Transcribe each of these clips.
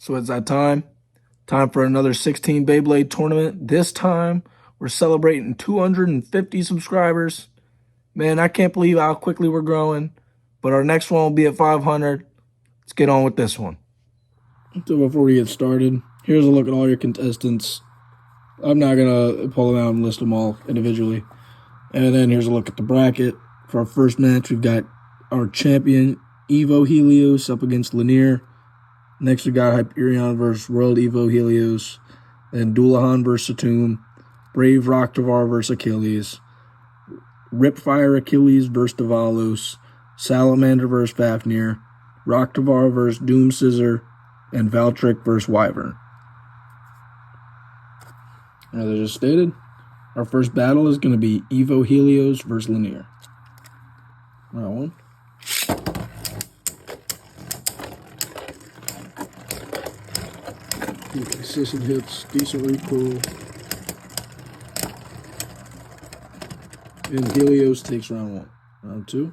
So it's that time. Time for another 16 Beyblade tournament. This time, we're celebrating 250 subscribers. Man, I can't believe how quickly we're growing. But our next one will be at 500. Let's get on with this one. So before we get started, here's a look at all your contestants. I'm not going to pull them out and list them all individually. And then here's a look at the bracket. For our first match, we've got our champion, Evo Helios, up against Lanier. Next, we got Hyperion versus World Evo Helios. Then Doulahan versus Satum. Brave Rocktavar versus Achilles. Ripfire Achilles versus Davalos. Salamander versus Fafnir. Rocktavar versus Doom Scissor. And Valtric versus Wyvern. As I just stated, our first battle is going to be Evo Helios versus Lanier. Round one. Consistent hits, decent recoil. And Helios takes round one. Round two.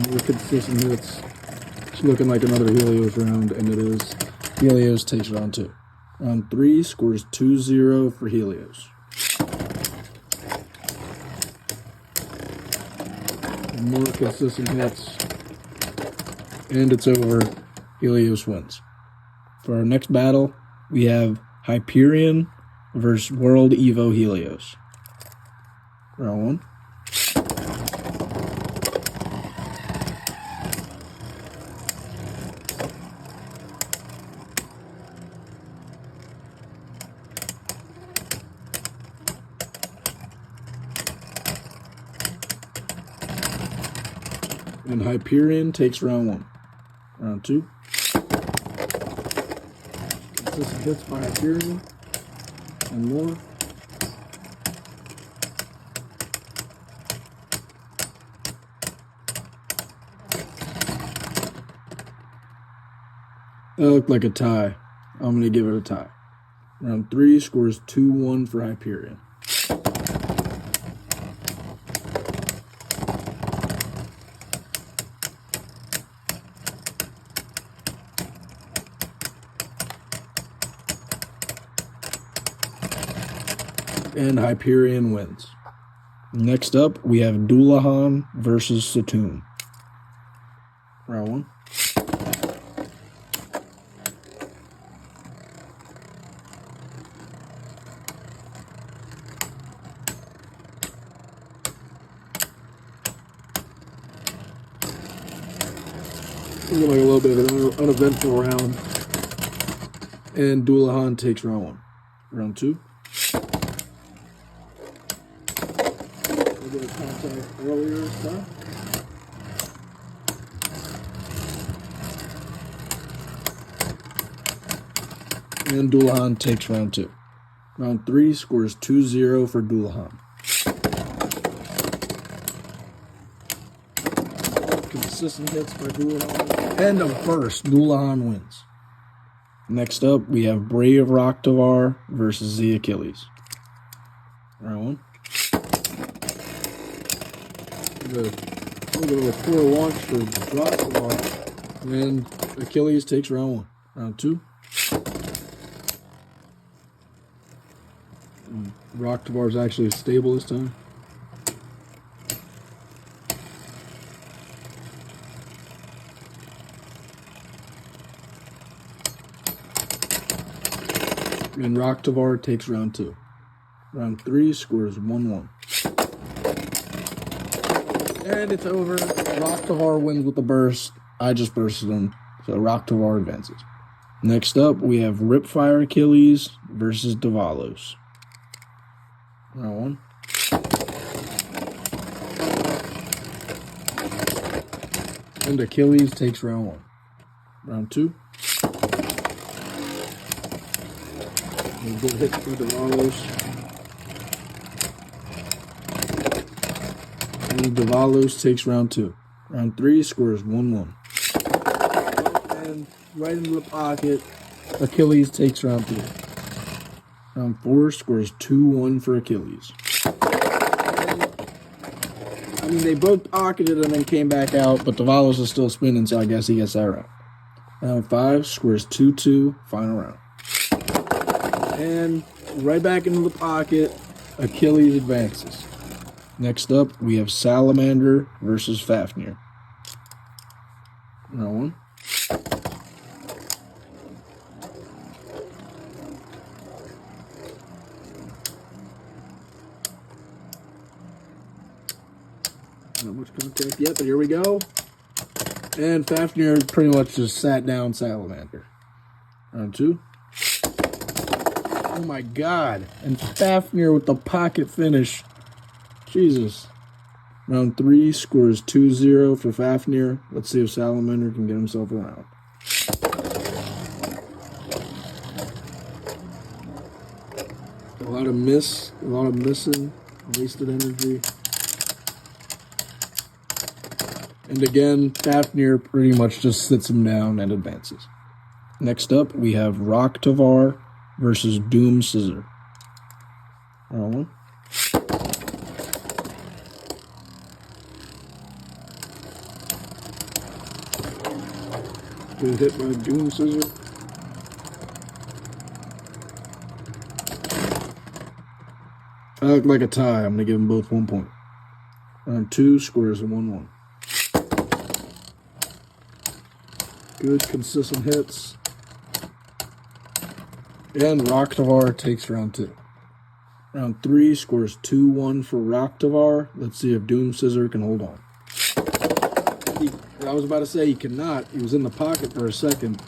More consistent hits. It's looking like another Helios round, and it is. Helios takes round two. Round three scores 2-0 for Helios. More consistent hits, and it's over. Helios wins. For our next battle, we have Hyperion versus World Evo Helios. Round one. And Hyperion takes round one. Round two. Consistent hits by Hyperion. And more. That looked like a tie. I'm going to give it a tie. Round three scores 2-1 for Hyperion. And Hyperion wins. Next up, we have Doulahan versus Satum. Round one. Looking like a little bit of an uneventful round. And Doulahan takes round one. Round two. Bit of contact earlier this time. And Doulahan takes round two. Round three scores 2-0 for Doulahan. Consistent hits by Doulahan. And a burst. Doulahan wins. Next up, we have Brave Rocktavar versus the Achilles. Round one. A little bit of a poor launch for Rocktavar. And Achilles takes round one. Round two. Rocktavar is actually stable this time. And Rocktavar takes round two. Round three scores 1-1. And it's over. Rocktavar wins with the burst. I just bursted him, so Rocktavar advances. Next up, we have Ripfire Achilles versus Davalos. Round one. And Achilles takes round one. Round two. A good hit for Davalos. And Davalos takes round two. Round three scores 1-1. And right into the pocket, Achilles takes round three. Round four scores 2-1 for Achilles. I mean, they both pocketed and then came back out, but Tavalis is still spinning, so I guess he gets that round. Round 5, squares 2-2, final round. And right back into the pocket, Achilles advances. Next up, we have Salamander versus Fafnir. Round 1. Not much contact yet, but here we go. And Fafnir pretty much just sat down Salamander. Round 2. Oh my God. And Fafnir with the pocket finish. Jesus. Round 3 scores 2-0 for Fafnir. Let's see if Salamander can get himself around. A lot of missing, wasted energy. And again, Fafnir pretty much just sits him down and advances. Next up, we have Roktavar versus Doom Scissor. Round 1. Good hit by Doom Scissor. I look like a tie. I'm going to give them both 1 point. Round 2, squares 1-1. Good, consistent hits. And Roktavar takes round 2. Round 3 scores 2-1 for Roktavar. Let's see if Doom Scissor can hold on. I was about to say he cannot. He was in the pocket for a second.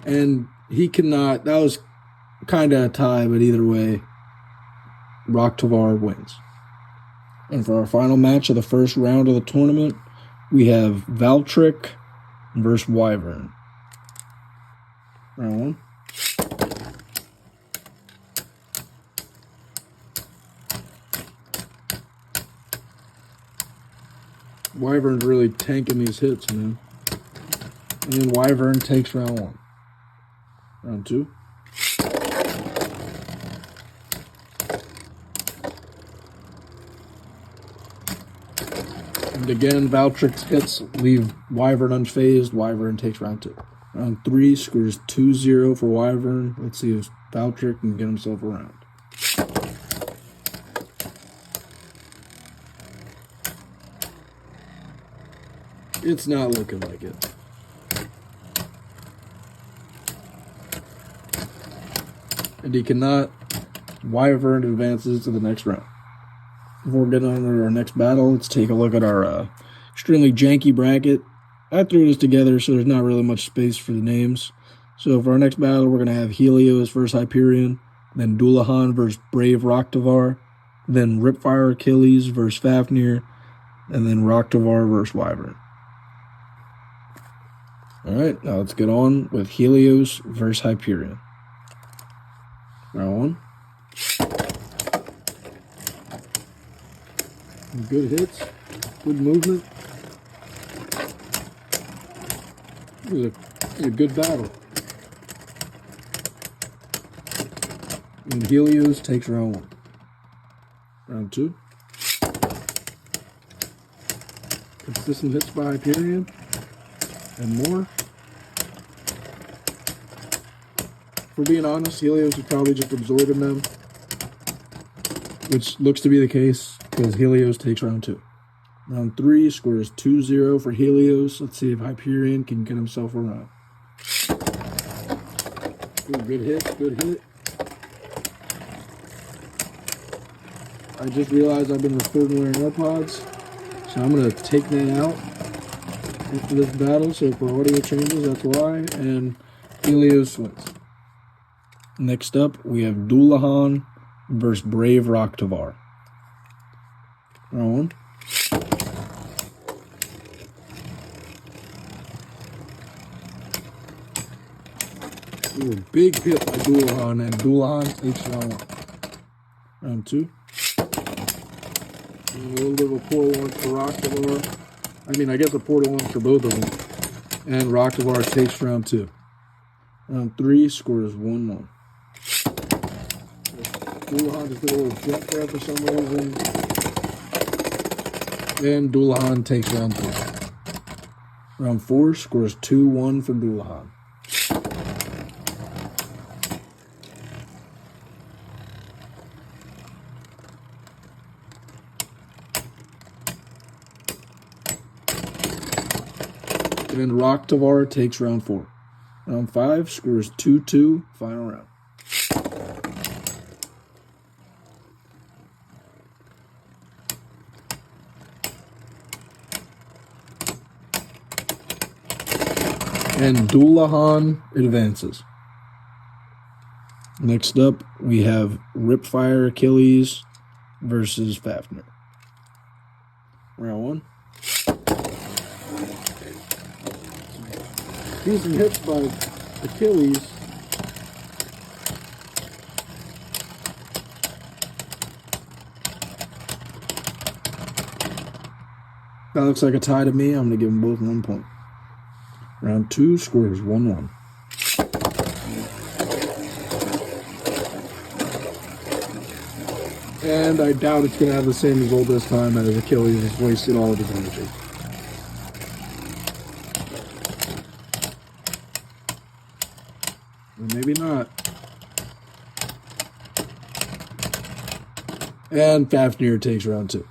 And he cannot. That was kind of a tie, but either way, Roktavar wins. And for our final match of the first round of the tournament, we have Valtryek versus Wyvern. Round 1. Wyvern's really tanking these hits, man. And Wyvern takes round 1. Round 2. And again, Valtryk's hits leave Wyvern unfazed. Wyvern takes round 2. Round 3 scores 2-0 for Wyvern. Let's see if Valtryek can get himself around. It's not looking like it. And he cannot. Wyvern advances to the next round. Before we get on to our next battle, let's take a look at our extremely janky bracket. I threw this together so there's not really much space for the names. So for our next battle, we're going to have Helios versus Hyperion, then Dullahan versus Brave Roktavar, then Ripfire Achilles versus Fafnir, and then Roktavar versus Wyvern. Alright, now let's get on with Helios versus Hyperion. Round 1. Good hits, good movement. It was a good battle. And Helios takes round 1. Round 2. Consistent hits by Hyperion. And more. For being honest, Helios is probably just absorbing them, which looks to be the case because Helios takes round 2. Round 3 scores 2-0 for Helios. Let's see if Hyperion can get himself around. Ooh, good hit, good hit. I just realized I've been recording wearing AirPods, so I'm going to take that out after this battle, so for audio changes, that's why, and Helios wins. Next up, we have Dullahan versus Brave Roktavar. Round 1. Ooh, big hit by Dullahan, and Dullahan takes round 1. Round 2. And a little bit of a poor one for Roktavar. I mean, I guess a poor one for both of them. And Roktavar takes round 2. Round 3 scores 1-1. Dullahan just did a little jump there for some reason. And Doulahan takes round 3. Round 4 scores 2-1 for Doulahan. And Rocktavar takes round 4. Round 5 scores 2-2, final round. And Doulahan advances. Next up, we have Ripfire Achilles versus Fafnir. Round 1. Decent hits by Achilles. That looks like a tie to me. I'm going to give them both 1 point. Round 2 scores 1-1. And I doubt it's going to have the same result this time, as Achilles has wasted all of his energy. Or maybe not. And Fafnir takes round 2.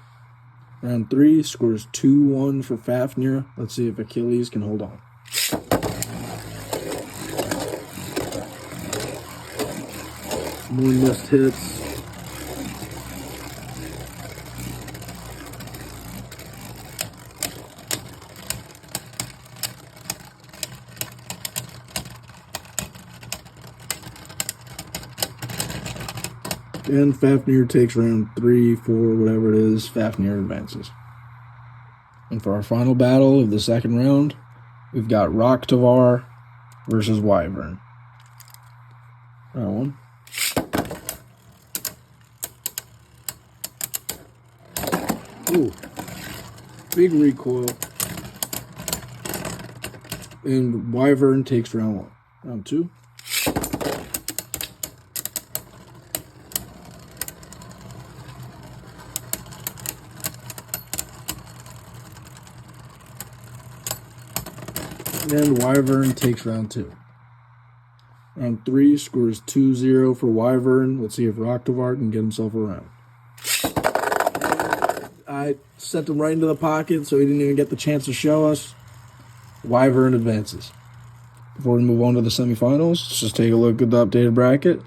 Round 3 scores 2-1 for Fafnir. Let's see if Achilles can hold on. More missed hits. And Fafnir takes round 3, 4, whatever it is. Fafnir advances. And for our final battle of the second round, we've got Rocktavar versus Wyvern. Round 1. Ooh, big recoil. And Wyvern takes round 1. Round 2. And Wyvern takes round 2. Round 3 scores 2-0 for Wyvern. Let's see if Rocktavar can get himself around. I sent him right into the pocket, so he didn't even get the chance to show us. Wyvern advances. Before we move on to the semifinals, let's just take a look at the updated bracket.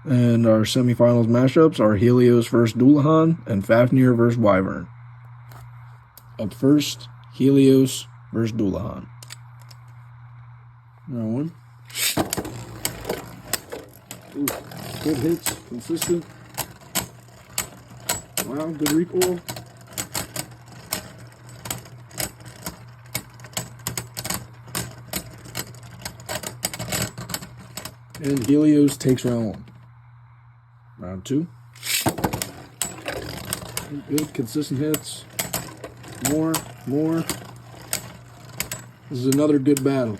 And our semifinals matchups are Helios versus Doulahan and Fafnir versus Wyvern. Up first, Helios versus Doulahan. Round 1. Ooh, good hits, consistent. Wow, good recoil. And Helios takes round 1. Round 2. Good, consistent hits. More. This is another good battle.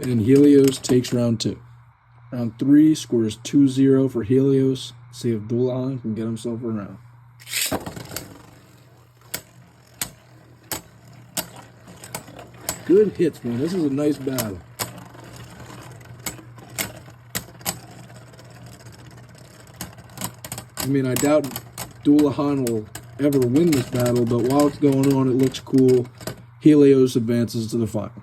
And Helios takes round 2. Round 3 scores 2-0 for Helios. See if Doulahan can get himself around. Good hits, man. This is a nice battle. I mean, I doubt Doulahan will ever win this battle, but while it's going on, it looks cool. Helios advances to the final.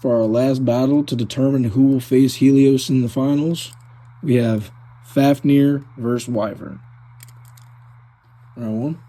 For our last battle to determine who will face Helios in the finals, we have Fafnir versus Wyvern. Round 1.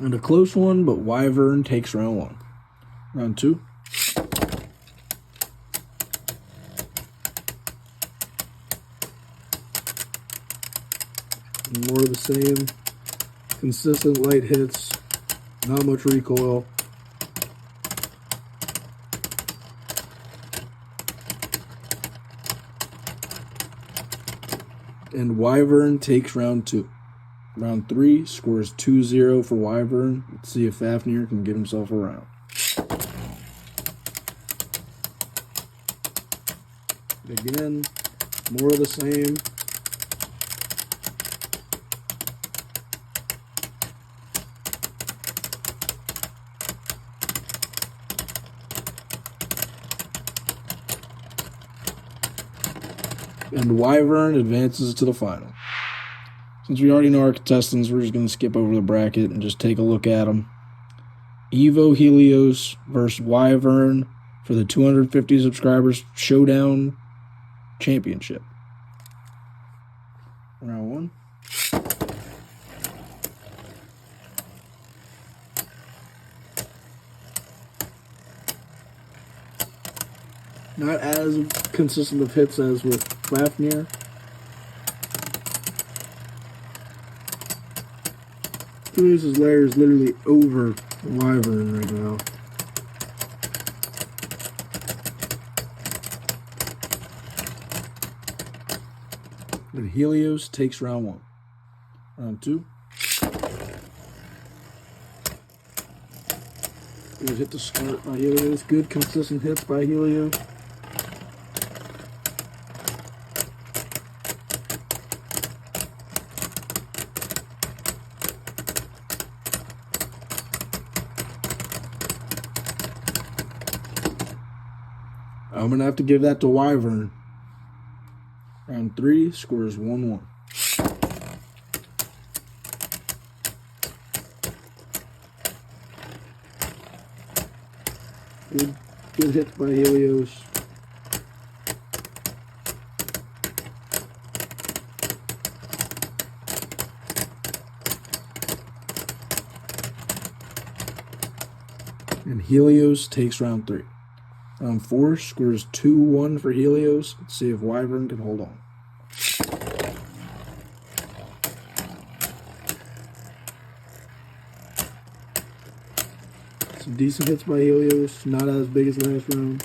And a close one, but Wyvern takes round 1. Round 2. More of the same. Consistent light hits. Not much recoil. And Wyvern takes round 2. Round 3 scores 2-0 for Wyvern. Let's see if Fafnir can get himself a round. Again, more of the same. And Wyvern advances to the final. Since we already know our contestants, we're just going to skip over the bracket and just take a look at them. Evo Helios versus Wyvern for the 250 subscribers Showdown Championship. Round 1. Not as consistent of hits as with Fafnir. Helios' lair is literally over Wyvern right now. But Helios takes round 1. Round 2. Good hit to start by Helios. Good consistent hits by Helios. I'm going to have to give that to Wyvern. Round 3 scores 1-1. Good hits by Helios. And Helios takes round 3. Round 4 scores 2-1 for Helios. Let's see if Wyvern can hold on. Some decent hits by Helios, not as big as last round.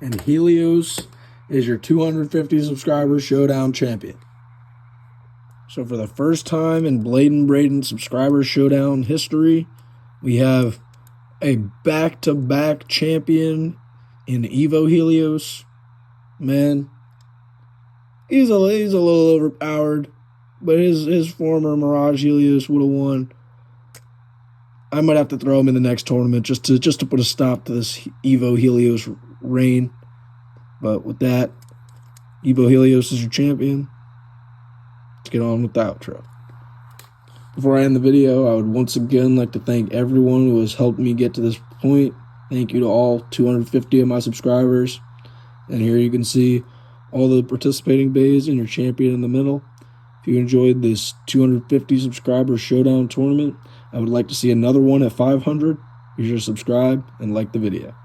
And Helios is your 250 subscriber Showdown champion. So for the first time in Blade and Braden subscriber Showdown history, we have a back-to-back champion in Evo Helios. Man, he's a little overpowered, but his former Mirage Helios would have won. I might have to throw him in the next tournament just to put a stop to this Evo Helios reign. But with that, Evo Helios is your champion. Let's get on with the outro. Before I end the video, I would once again like to thank everyone who has helped me get to this point. Thank you to all 250 of my subscribers. And here you can see all the participating bays and your champion in the middle. If you enjoyed this 250 subscriber Showdown tournament, I would like to see another one at 500. Be sure to subscribe and like the video.